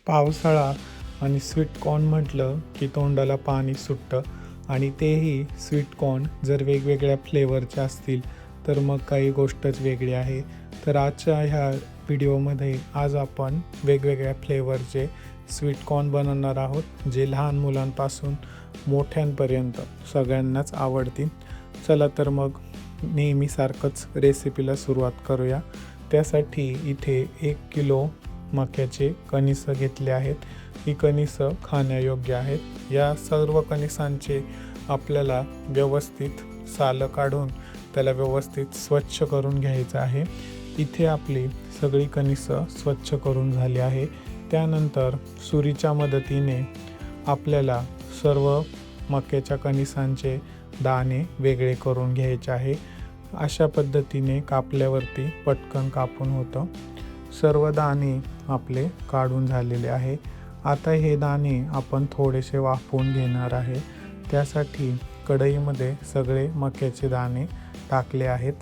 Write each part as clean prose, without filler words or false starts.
पावसाळा आणि स्वीटकॉर्न म्हटलं की तोंडाला पाणी सुटतं आणि तेही स्वीटकॉर्न जर वेगवेगळ्या फ्लेवरचे असतील तर मग काही गोष्टच वेगळी आहे. तर आजच्या ह्या व्हिडिओमध्ये आज आपण वेगवेगळ्या फ्लेवरचे स्वीटकॉर्न बनवणार आहोत, जे लहान मुलांपासून मोठ्यांपर्यंत सगळ्यांनाच आवडतील. चला तर मग नेहमीसारखंच रेसिपीला सुरुवात करूया. त्यासाठी इथे 1 किलो मक्याचे कणिसं घेतले आहेत. ही कणिसं खाण्यायोग्य आहेत. या सर्व कणिसांचे आपल्याला व्यवस्थित सालं काढून त्याला व्यवस्थित स्वच्छ करून घ्यायचं आहे. इथे आपली सगळी कणिसं स्वच्छ करून झाली आहे. त्यानंतर सुरीच्या मदतीने आपल्याला सर्व मक्याच्या कणिसांचे दाणे वेगळे करून घ्यायचे आहे. अशा पद्धतीने कापल्यावरती पटकन कापून होतं. सर्व दाणे आपले काढून झालेले आहे. आता हे दाणे आपण थोडेसे वाफवून घेणार आहे. त्यासाठी कढईमध्ये सगळे मक्याचे दाणे टाकले आहेत.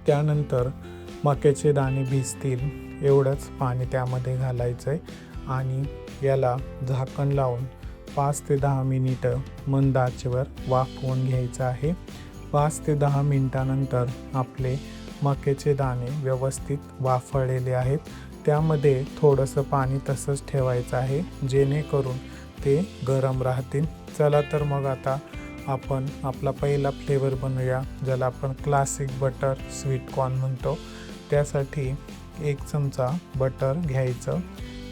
त्यानंतर मक्याचे दाणे भिजतील एवढंच पाणी त्यामध्ये घालायचं आहे आणि याला झाकण लावून 5 ते 10 मिनिटं मंद आचेवर वाफवून घ्यायचं आहे. 5 ते 10 मिनिटानंतर आपले मक्याचे दाणे व्यवस्थित वाफळलेले आहेत. त्यामध्ये थोडंसं पाणी तसंच ठेवायचं आहे, जेणेकरून ते गरम राहतील. चला तर मग आता आपण आपला पहिला फ्लेवर बनवूया, ज्याला आपण क्लासिक बटर स्वीटकॉर्न म्हणतो. त्यासाठी 1 चमचा बटर घ्यायचं.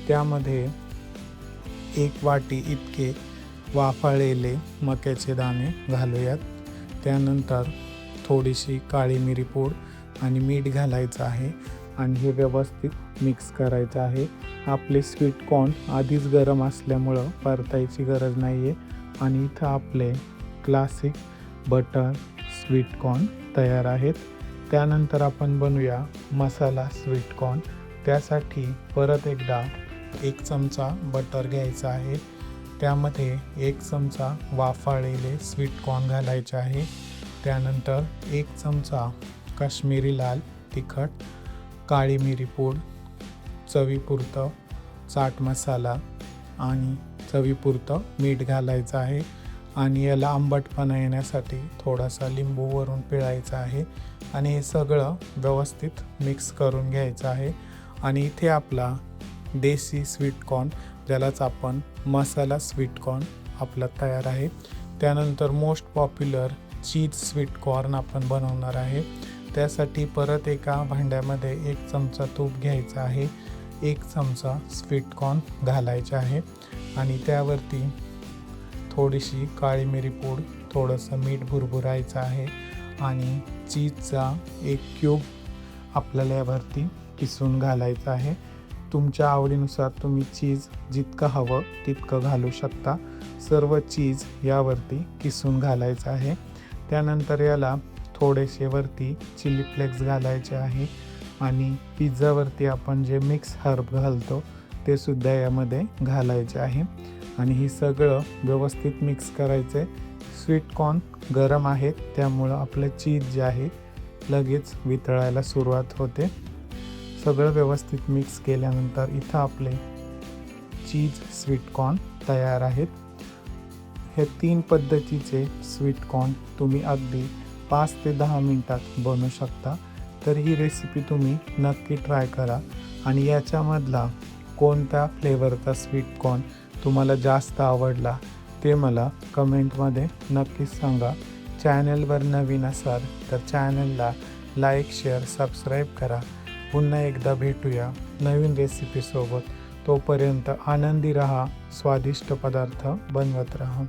त्यामध्ये 1 वाटी इतके वाफळलेले मक्याचे दाणे घालूयात. त्यानंतर थोडीशी काळी मिरी पूड आणि मीठ घालायचं आहे आणि हे व्यवस्थित मिक्स करायचं आहे. आपले स्वीटकॉर्न आधीच गरम असल्यामुळं परतायची गरज नाही आहे आणि इथं आपले क्लासिक बटर स्वीटकॉर्न तयार आहेत. त्यानंतर आपण बनवूया मसाला स्वीटकॉर्न. त्यासाठी परत एकदा 1 चमचा बटर घ्यायचा आहे. त्यामध्ये 1 चमचा वाफळलेले स्वीटकॉर्न घालायचे आहे. त्यानंतर 1 चमचा काश्मीरी लाल तिखट, काळी मिरी पूड, चवीपुरतं चाट मसाला आणि चवीपुरतं मीठ घालायचं आहे आणि याला आंबटपणा येण्यासाठी थोडासा लिंबू वरून पिळायचा आहे आणि हे सगळं व्यवस्थित मिक्स करून घ्यायचं आहे. आणि इथे आपला देसी स्वीटकॉर्न, ज्यालाच आपण मसाला स्वीटकॉर्न, आपला तयार आहे. त्यानंतर मोस्ट पॉप्युलर चीज स्वीटकॉर्न आपण बनवणार आहे. त्यासाठी परत एका भांड्यामध्ये 1 चमचा तूप घ्यायचा आहे. 1 चमचा स्वीटकॉर्न घालायचे आहे आणि त्यावरती थोडीशी काळी मिरी पूड, थोडंसं मीठ भुरभुरायचं आहे आणि चीजचा 1 क्यूब आपल्याला यावरती किसून घालायचं आहे. तुमच्या आवडीनुसार तुम्ही चीज जितकं हवं तितकं घालू शकता. सर्व चीज यावरती किसून घालायचं आहे. त्यानंतर याला थोडेसे वरती चिली फ्लेक्स घालायचे आहे आणि पिझ्झावरती आपण जे मिक्स हर्ब घालतो ते सुद्धा यामध्ये घालायचे आहे आणि हे सगळं व्यवस्थित मिक्स करायचं आहे. स्वीटकॉर्न गरम आहेत, त्यामुळं आपलं चीज जे आहे लगेच वितळायला सुरुवात होते. सगळं व्यवस्थित मिक्स केल्यानंतर इथं आपले चीज स्वीटकॉर्न तयार आहेत. हे 3 पद्धतीचे स्वीटकॉर्न तुम्ही अगदी 5 ते 10 मिनिटात बनवू शकता. तर ही रेसिपी तुम्ही नक्की ट्राय करा आणि याच्यामधला कोणत्या फ्लेवरचा स्वीटकॉर्न तुम्हाला जास्त आवडला ते मला कमेंटमध्ये नक्कीच सांगा. चॅनलवर नवीन असाल तर चॅनलला लाईक, शेअर, सबस्क्राईब करा. पुन्हा एकदा भेटूया नवीन रेसिपीसोबत. तोपर्यंत आनंदी राहा, स्वादिष्ट पदार्थ बनवत राहा.